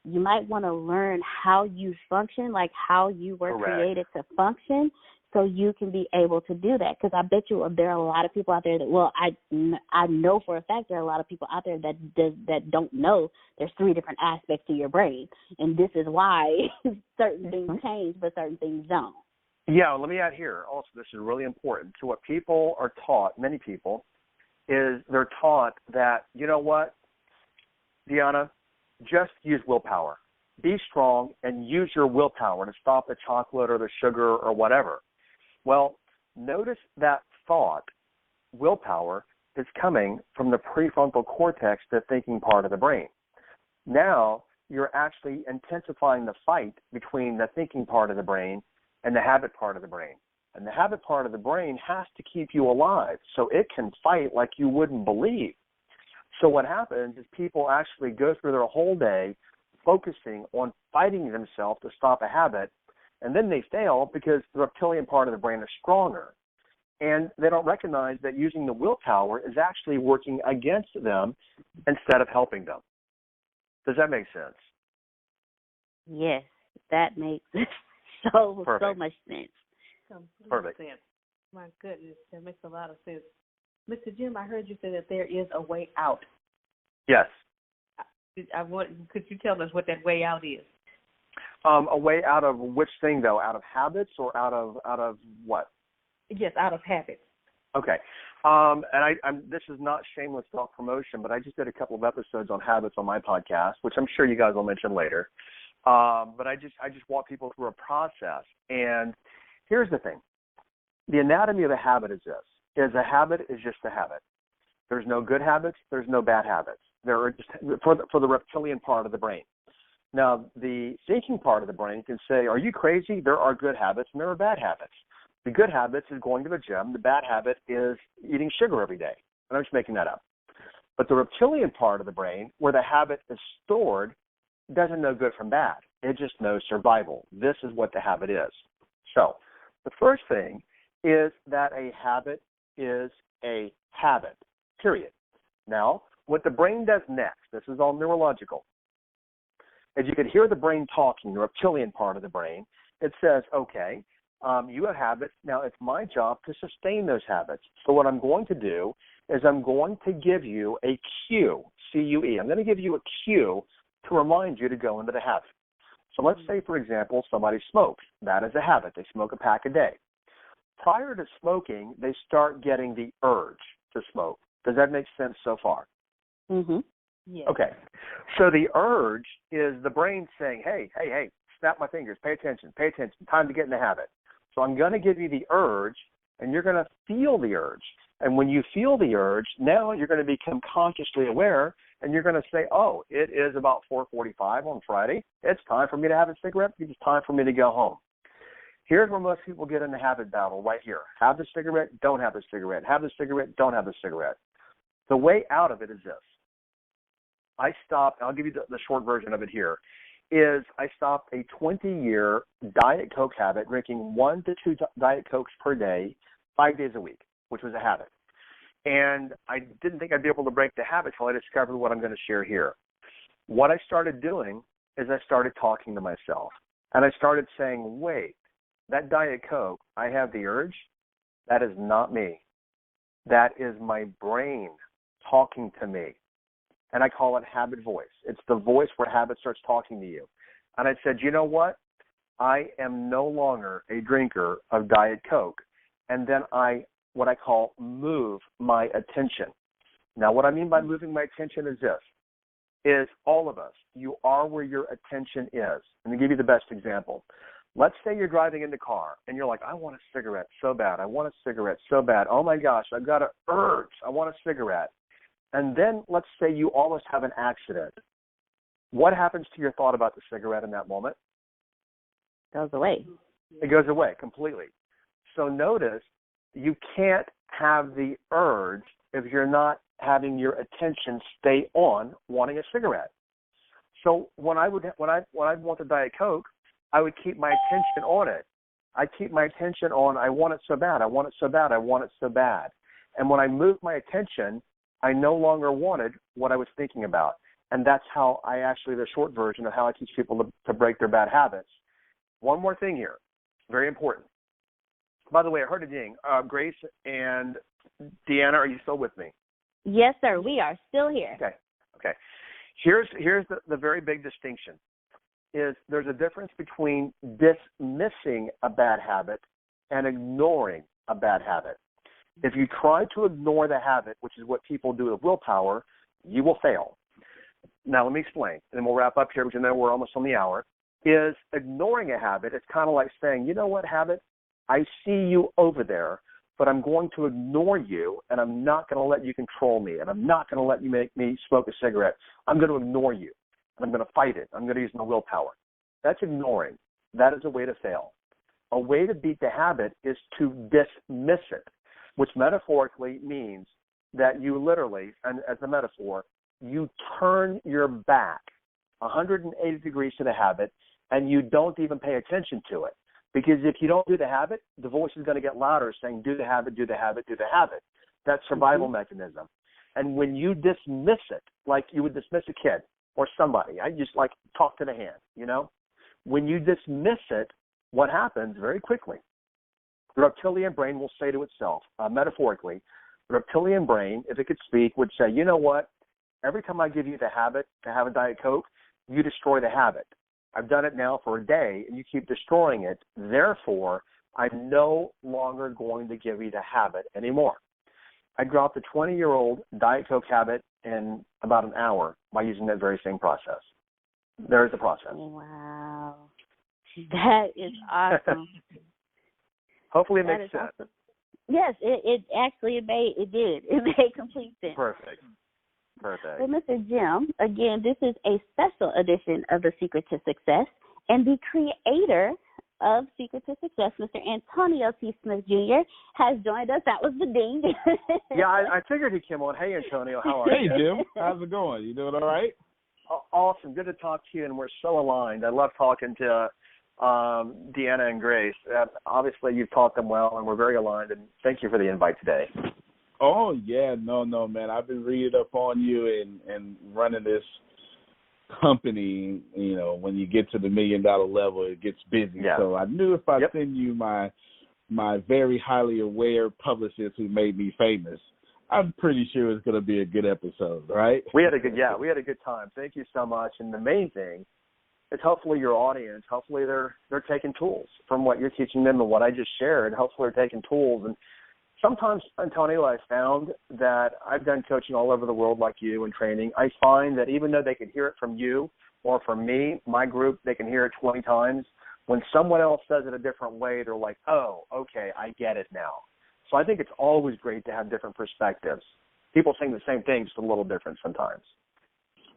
you might want to learn how you function, like how you were created to function, so you can be able to do that. Because I bet you there are a lot of people out there that, well, I know for a fact there are a lot of people out there that don't know there's 3 different aspects to your brain, and this is why certain things change, but certain things don't. Yeah, let me add here also, this is really important. So what people are taught, many people, is they're taught that, you know what, Deanna, just use willpower. Be strong and use your willpower to stop the chocolate or the sugar or whatever. Well, notice that thought, willpower, is coming from the prefrontal cortex, the thinking part of the brain. Now you're actually intensifying the fight between the thinking part of the brain and the habit part of the brain. And the habit part of the brain has to keep you alive, so it can fight like you wouldn't believe. So what happens is people actually go through their whole day focusing on fighting themselves to stop a habit, and then they fail because the reptilian part of the brain is stronger. And they don't recognize that using the willpower is actually working against them instead of helping them. Does that make sense? Yes, that makes so much sense. Perfect. Sense. My goodness, that makes a lot of sense. Mr. Jim, I heard you say that there is a way out. Yes. Could you tell us what that way out is? A way out of which thing, though? Out of habits or out of what? Yes, out of habits. Okay. And this is not shameless self-promotion, but I just did a couple of episodes on habits on my podcast, which I'm sure you guys will mention later. But I just walk people through a process. And here's the thing. The anatomy of a habit is this. A habit is just a habit. There's no good habits. There's no bad habits. There are just for the reptilian part of the brain. Now, the thinking part of the brain can say, are you crazy? There are good habits and there are bad habits. The good habits is going to the gym. The bad habit is eating sugar every day. And I'm just making that up. But the reptilian part of the brain, where the habit is stored, doesn't know good from bad. It just knows survival. This is what the habit is. So the first thing is that a habit is a habit, period. Now, what the brain does next, this is all neurological. As you can hear the brain talking, the reptilian part of the brain, it says, okay, you have habits. Now it's my job to sustain those habits. So what I'm going to do is I'm going to give you a cue, C-U-E. I'm going to give you a cue to remind you to go into the habit. So let's say, for example, somebody smokes. That is a habit. They smoke a pack a day. Prior to smoking, they start getting the urge to smoke. Does that make sense so far? Mm-hmm. Yeah. Okay. So the urge is the brain saying, hey, snap my fingers, pay attention, time to get in the habit. So I'm going to give you the urge, and you're going to feel the urge. And when you feel the urge, now you're going to become consciously aware, and you're going to say, oh, it is about 4:45 on Friday. It's time for me to have a cigarette. It's time for me to go home. Here's where most people get in the habit battle right here. Have the cigarette, don't have the cigarette. Have the cigarette, don't have the cigarette. The way out of it is this. I stopped, I'll give you the short version of it here, is I stopped a 20-year Diet Coke habit, drinking 1 to 2 Diet Cokes per day, 5 days a week, which was a habit. And I didn't think I'd be able to break the habit until I discovered what I'm going to share here. What I started doing is I started talking to myself. And I started saying, wait, that Diet Coke, I have the urge. That is not me. That is my brain talking to me. And I call it habit voice. It's the voice where habit starts talking to you. And I said, you know what? I am no longer a drinker of Diet Coke. And then what I call move my attention. Now, what I mean by moving my attention is this, is all of us, you are where your attention is. Let me give you the best example. Let's say you're driving in the car and you're like, I want a cigarette so bad. I want a cigarette so bad. Oh my gosh, I've got an urge. I want a cigarette. And then let's say you almost have an accident. what happens to your thought about the cigarette in that moment? Goes away. It goes away completely. So notice you can't have the urge if you're not having your attention stay on wanting a cigarette. So when I want the Diet Coke, I would keep my attention on it. I keep my attention on, I want it so bad, I want it so bad, I want it so bad. And when I moved my attention, I no longer wanted what I was thinking about. And that's how the short version of how I teach people to break their bad habits. One more thing here, very important. By the way, I heard a ding. Grace and Deanna, are you still with me? Yes, sir. We are still here. Okay. Here's the very big distinction. Is there's a difference between dismissing a bad habit and ignoring a bad habit. If you try to ignore the habit, which is what people do with willpower, you will fail. Now, let me explain, and then we'll wrap up here because I know we're almost on the hour. Is ignoring a habit, it's kind of like saying, you know what, habit? I see you over there, but I'm going to ignore you, and I'm not going to let you control me, and I'm not going to let you make me smoke a cigarette. I'm going to ignore you, and I'm going to fight it. I'm going to use my willpower. That's ignoring. That is a way to fail. A way to beat the habit is to dismiss it, which metaphorically means that you literally, and as a metaphor, you turn your back 180 degrees to the habit, and you don't even pay attention to it. Because if you don't do the habit, the voice is going to get louder saying, do the habit, do the habit, do the habit. That's survival mechanism. And when you dismiss it, like you would dismiss a kid or somebody, I just like talk to the hand, you know? When you dismiss it, what happens very quickly? The reptilian brain will say to itself, metaphorically, the reptilian brain, if it could speak, would say, you know what? Every time I give you the habit to have a Diet Coke, you destroy the habit. I've done it now for a day, and you keep destroying it. Therefore, I'm no longer going to give you the habit anymore. I dropped a 20-year-old Diet Coke habit in about an hour by using that very same process. There's the process. Wow. That is awesome. Hopefully it makes sense. Awesome. Yes, it did. It made complete sense. Perfect. Well, Mr. Jim, again, this is a special edition of The Secret to Success, and the creator of Secret to Success, Mr. Antonio T. Smith Jr., has joined us. That was the ding. Yeah, I figured he came on. Hey, Antonio, how are you? Hey, Jim. How's it going? You doing all right? Awesome. Good to talk to you, and we're so aligned. I love talking to Deanna and Grace. Obviously, you've taught them well, and we're very aligned, and thank you for the invite today. Oh, yeah. No, man. I've been reading up on you and running this company. You know, when you get to the $1 million level, it gets busy. Yeah. So I knew if I send you my very highly aware publicist who made me famous, I'm pretty sure it's going to be a good episode, right? We had a good time. Thank you so much. And the main thing is hopefully your audience, hopefully they're taking tools from what you're teaching them and what I just shared. Hopefully they're taking tools. And sometimes, Antonio, I found that I've done coaching all over the world like you and training. I find that even though they can hear it from you or from me, my group, they can hear it 20 times. When someone else says it a different way, they're like, oh, okay, I get it now. So I think it's always great to have different perspectives. People saying the same thing, just a little different sometimes.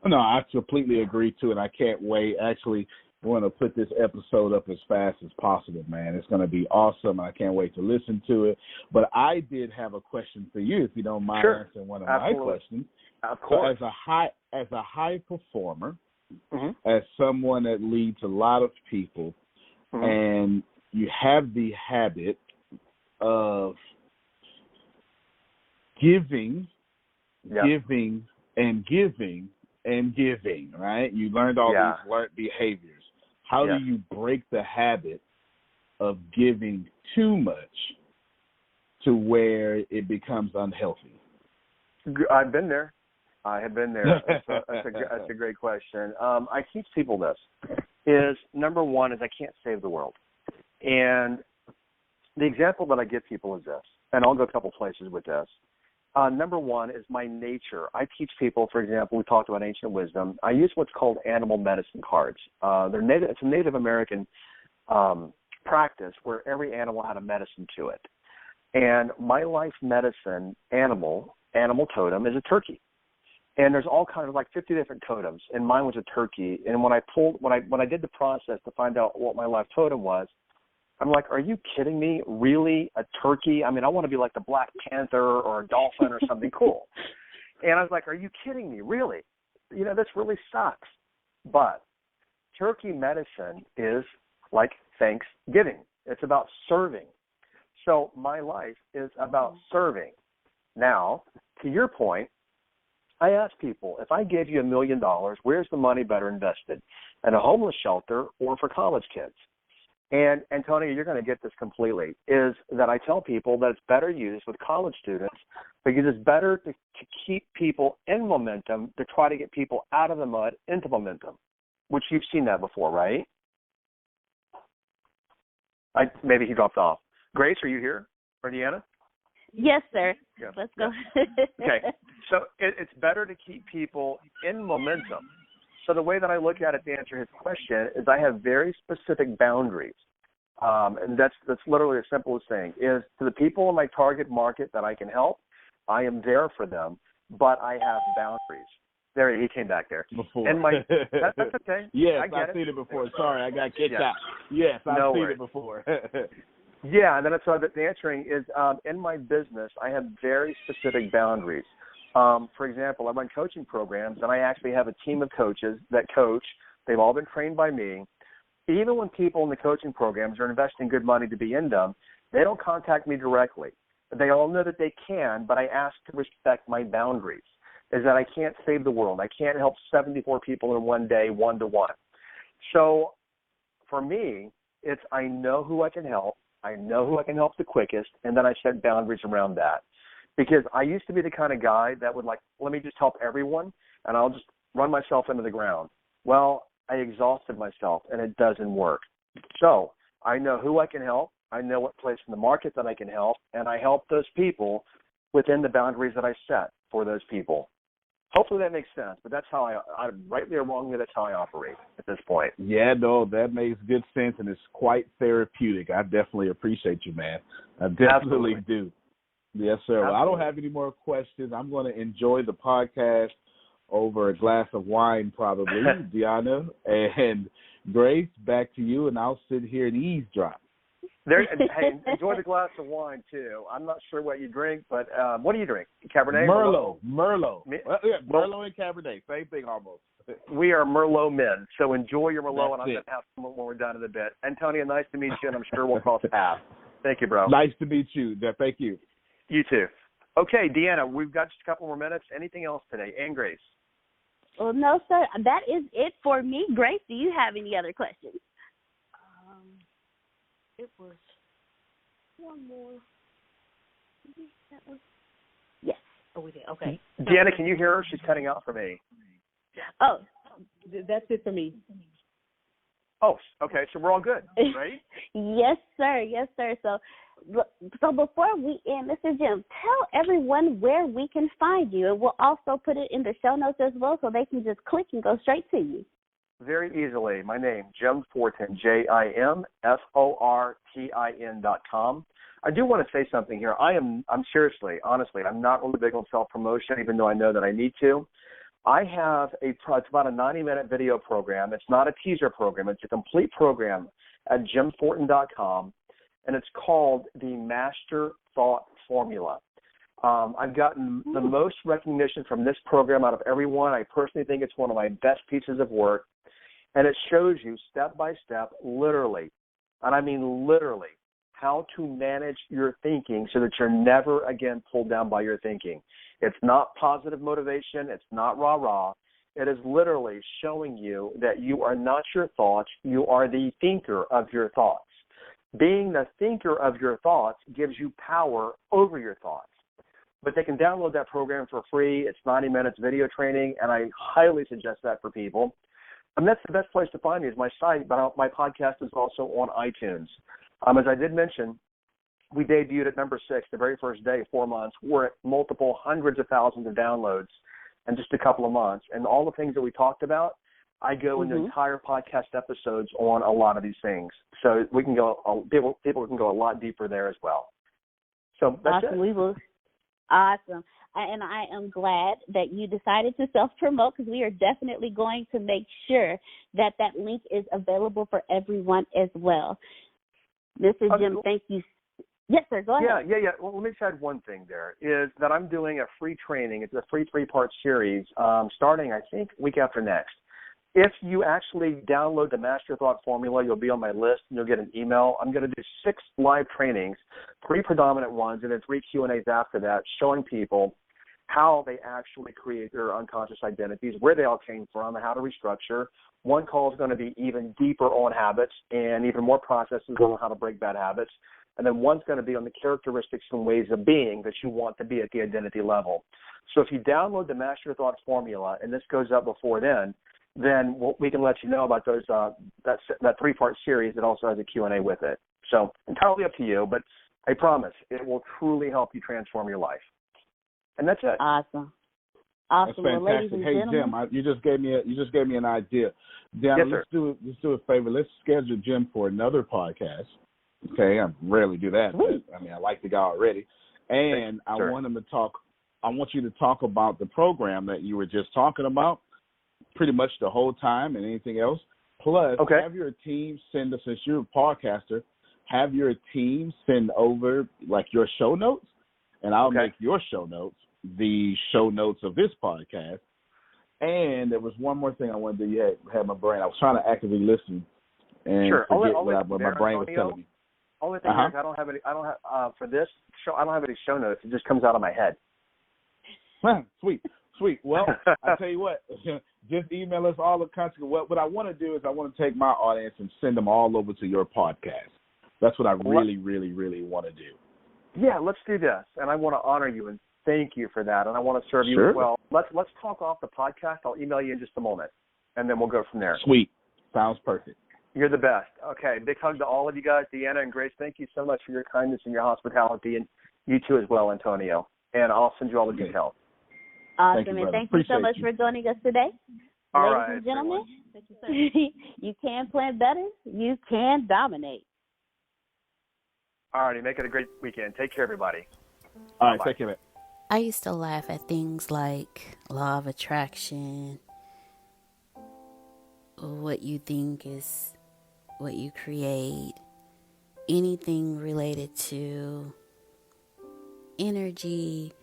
No, I completely agree, too, and I can't wait. Actually, I want to put this episode up as fast as possible, man. It's going to be awesome. I can't wait to listen to it. But I did have a question for you, if you don't mind answering one of my questions. Of course. So as a high performer, as someone that leads a lot of people, and you have the habit of giving, right? You learned all these learned behaviors. How do you break the habit of giving too much to where it becomes unhealthy? I've been there. I have been there. That's a great question. I teach people this. Number one is I can't save the world. And the example that I give people is this, and I'll go a couple places with this. Number one is my nature. I teach people, for example, we talked about ancient wisdom. I use what's called animal medicine cards. It's a Native American practice where every animal had a medicine to it. And my life medicine animal totem is a turkey. And there's all kinds of like 50 different totems, and mine was a turkey. And when I did the process to find out what my life totem was, I'm like, are you kidding me? Really? A turkey? I mean, I want to be like the Black Panther or a dolphin or something cool. And I was like, are you kidding me? Really? You know, this really sucks. But turkey medicine is like Thanksgiving. It's about serving. So my life is about serving. Now, to your point, I ask people, if I gave you $1 million, where's the money better invested? In a homeless shelter or for college kids? And Antonio, you're going to get this completely, is that I tell people that it's better used with college students because it's better to keep people in momentum to try to get people out of the mud into momentum, which you've seen that before, right? Maybe he dropped off. Grace, are you here? Or Deanna? Yes, sir. Yeah. Let's go. Okay. So it's better to keep people in momentum. So the way that I look at it to answer his question is I have very specific boundaries. And that's literally the simplest thing is to the people in my target market that I can help, I am there for them, but I have boundaries. There, he came back there. Before. And that's okay. Yes, I've seen it before. Sorry, I got kicked out. Yes, I've seen it before. Yeah, and then so the answering is in my business, I have very specific boundaries. For example, I run coaching programs, and I actually have a team of coaches that coach. They've all been trained by me. Even when people in the coaching programs are investing good money to be in them, they don't contact me directly. They all know that they can, but I ask to respect my boundaries, is that I can't save the world. I can't help 74 people in one day, one-to-one. So for me, it's I know who I can help. I know who I can help the quickest, and then I set boundaries around that. Because I used to be the kind of guy that would like, let me just help everyone, and I'll just run myself into the ground. Well, I exhausted myself, and it doesn't work. So I know who I can help. I know what place in the market that I can help, and I help those people within the boundaries that I set for those people. Hopefully that makes sense, but that's how I rightly or wrongly, that's how I operate at this point. Yeah, no, that makes good sense, and it's quite therapeutic. I definitely appreciate you, man. I definitely do. Yes, sir. Well, I don't have any more questions. I'm going to enjoy the podcast over a glass of wine, probably, Deanna. And Grace, back to you, and I'll sit here and eavesdrop. Hey, enjoy the glass of wine, too. I'm not sure what you drink, but what do you drink? Cabernet? Merlot. Merlot and Cabernet, same thing almost. We are Merlot men, so enjoy your Merlot, That's and I'm going to have some when we're done in a bit. Antonio, nice to meet you, and I'm sure we'll cross paths. Thank you, bro. Nice to meet you. Thank you. You too. Okay, Deanna, we've got just a couple more minutes. Anything else today? And Grace? Well, no, sir. That is it for me. Grace, do you have any other questions? It was one more. Yes. Oh, we did. Okay. Deanna, can you hear her? She's cutting out for me. Oh. That's it for me. Oh, okay. So we're all good, right? Yes, sir. Yes, sir. So before we end, Mr. Jim, tell everyone where we can find you. And we'll also put it in the show notes as well so they can just click and go straight to you. Very easily. My name, Jim Fortin, JIMFORTIN.com. I do want to say something here. I'm seriously, honestly, I'm not really big on self-promotion, even though I know that I need to. I have it's about a 90-minute video program. It's not a teaser program. It's a complete program at JimFortin.com, and it's called the Master Thought Formula. I've gotten the most recognition from this program out of everyone. I personally think it's one of my best pieces of work, and it shows you step by step, literally, and I mean literally, how to manage your thinking so that you're never again pulled down by your thinking. It's not positive motivation. It's not rah-rah. It is literally showing you that you are not your thoughts. You are the thinker of your thoughts. Being the thinker of your thoughts gives you power over your thoughts. But they can download that program for free. It's 90 minutes video training, and I highly suggest that for people. And that's the best place to find me is my site, but my podcast is also on iTunes. As I did mention, we debuted at number 6 the very first day, 4 months. We're at multiple hundreds of thousands of downloads in just a couple of months. And all the things that we talked about, I go into entire podcast episodes on a lot of these things. So we can go, people can go a lot deeper there as well. So that's awesome. it. Awesome. And I am glad that you decided to self-promote, because we are definitely going to make sure that that link is available for everyone as well. Mr. Jim, thank you. Yes, sir. Go ahead. Yeah. Well, let me just add one thing there, is that I'm doing a free training. It's a free 3-part series starting, I think, week after next. If you actually download the Master Your Thought Formula, you'll be on my list and you'll get an email. I'm going to do 6 live trainings, 3 predominant ones, and then 3 Q&As after that, showing people how they actually create their unconscious identities, where they all came from, and how to restructure. One call is going to be even deeper on habits and even more processes on how to break bad habits. And then one's going to be on the characteristics and ways of being that you want to be at the identity level. So if you download the Master Your Thought Formula, and this goes up before then we can let you know about those that 3-part series that also has a Q&A with it. So entirely up to you, but I promise it will truly help you transform your life. And that's it. Awesome. That's Well, fantastic. ladies and Hey, gentlemen. Jim, you just gave me an idea. Deanna, Yes, let's do a favor. Let's schedule Jim for another podcast. Okay, I rarely do that, but I mean, I like the guy already, and I want you to talk about the program that you were just talking about, pretty much the whole time, and anything else. Plus, have your team send us, since you're a podcaster, have your team send over like your show notes, and I'll make your show notes the show notes of this podcast. And there was one more thing I wanted to do. You had my brain. I was trying to actively listen and forget what my brain was telling me. Only thing is, I don't have for this show. I don't have any show notes. It just comes out of my head. Sweet. Well, I tell you what, just email us all the content. What I want to do is I want to take my audience and send them all over to your podcast. That's what I really, really, really want to do. Yeah, let's do this. And I want to honor you and thank you for that. And I want to serve you as well. Let's talk off the podcast. I'll email you in just a moment, and then we'll go from there. Sweet. Sounds perfect. You're the best. Okay, big hug to all of you guys. Deanna and Grace, thank you so much for your kindness and your hospitality, and you too as well, Antonio. And I'll send you all the details. Awesome, and thank you so much for joining us today. All Ladies right, and gentlemen, you can plan better. You can dominate. All righty, make it a great weekend. Take care, everybody. All right, take care. I used to laugh at things like law of attraction, what you think is what you create, anything related to energy,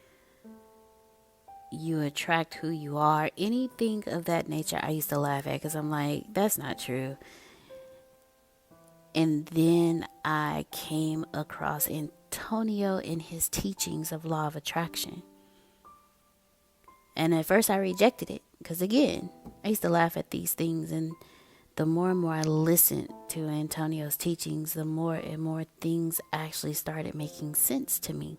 you attract who you are, anything of that nature. I used to laugh at because I'm like, that's not true. And then I came across Antonio in his teachings of law of attraction. And at first I rejected it because, again, I used to laugh at these things. And the more and more I listened to Antonio's teachings, the more and more things actually started making sense to me.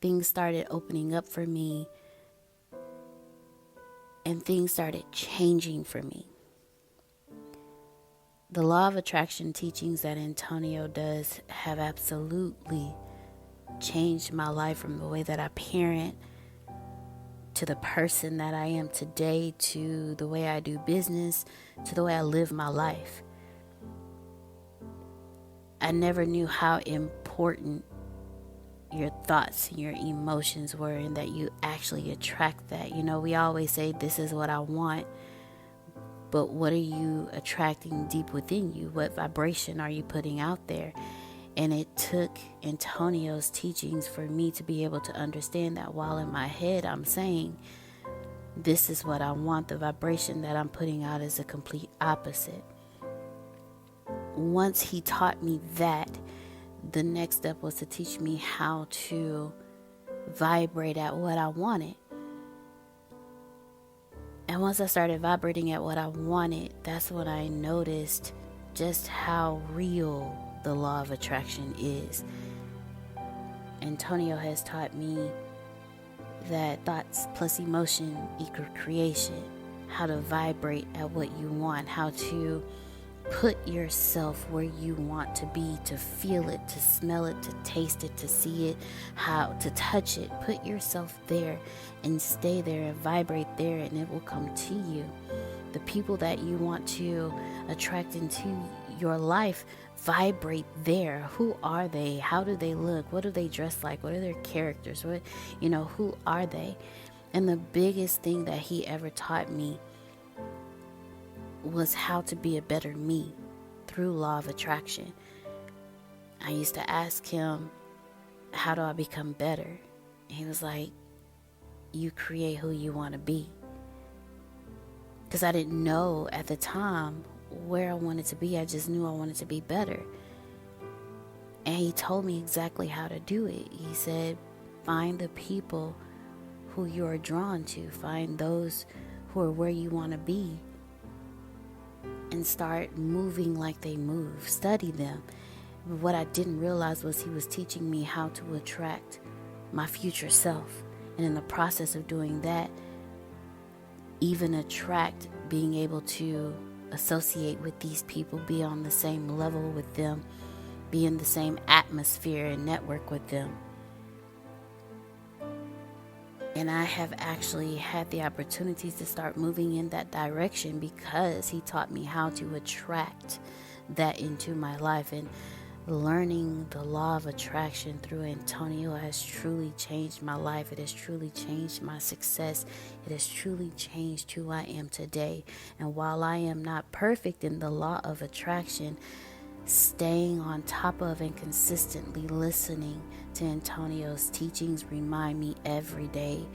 Things started opening up for me, and things started changing for me. The law of attraction teachings that Antonio does have absolutely changed my life, from the way that I parent to the person that I am today, to the way I do business, to the way I live my life. I never knew how important your thoughts and your emotions were, and that you actually attract that. You know, we always say, this is what I want, but what are you attracting deep within you? What vibration are you putting out there? And it took Antonio's teachings for me to be able to understand that while in my head I'm saying, this is what I want, the vibration that I'm putting out is a complete opposite. Once he taught me that, the next step was to teach me how to vibrate at what I wanted. And once I started vibrating at what I wanted, that's when I noticed just how real the law of attraction is. Antonio has taught me that thoughts plus emotion equal creation, how to vibrate at what you want, how to put yourself where you want to be, to feel it, to smell it, to taste it, to see it, how to touch it. Put yourself there and stay there and vibrate there, and it will come to you. The people that you want to attract into your life vibrate there. Who are they? How do they look? What do they dress like? What are their characters? What, who are they? And the biggest thing that he ever taught me was how to be a better me through law of attraction. I used to ask him, how do I become better? And he was like, you create who you want to be. Because I didn't know at the time where I wanted to be. I just knew I wanted to be better. And he told me exactly how to do it. He said, find the people who you are drawn to. Find those who are where you want to be. And start moving like they move. Study them. What I didn't realize was he was teaching me how to attract my future self. And in the process of doing that, even attract being able to associate with these people, be on the same level with them, be in the same atmosphere and network with them. And I have actually had the opportunities to start moving in that direction because he taught me how to attract that into my life. And learning the law of attraction through Antonio has truly changed my life. It has truly changed my success. It has truly changed who I am today. And while I am not perfect in the law of attraction, staying on top of and consistently listening to Antonio's teachings remind me every day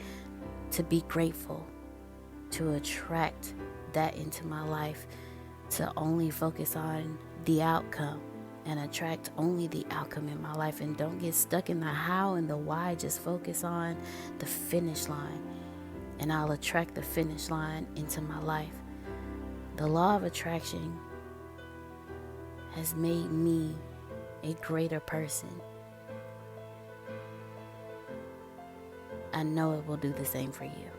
to be grateful, to attract that into my life, to only focus on the outcome and attract only the outcome in my life, and don't get stuck in the how and the why. Just focus on the finish line, and I'll attract the finish line into my life. The law of attraction has made me a greater person. I know it will do the same for you.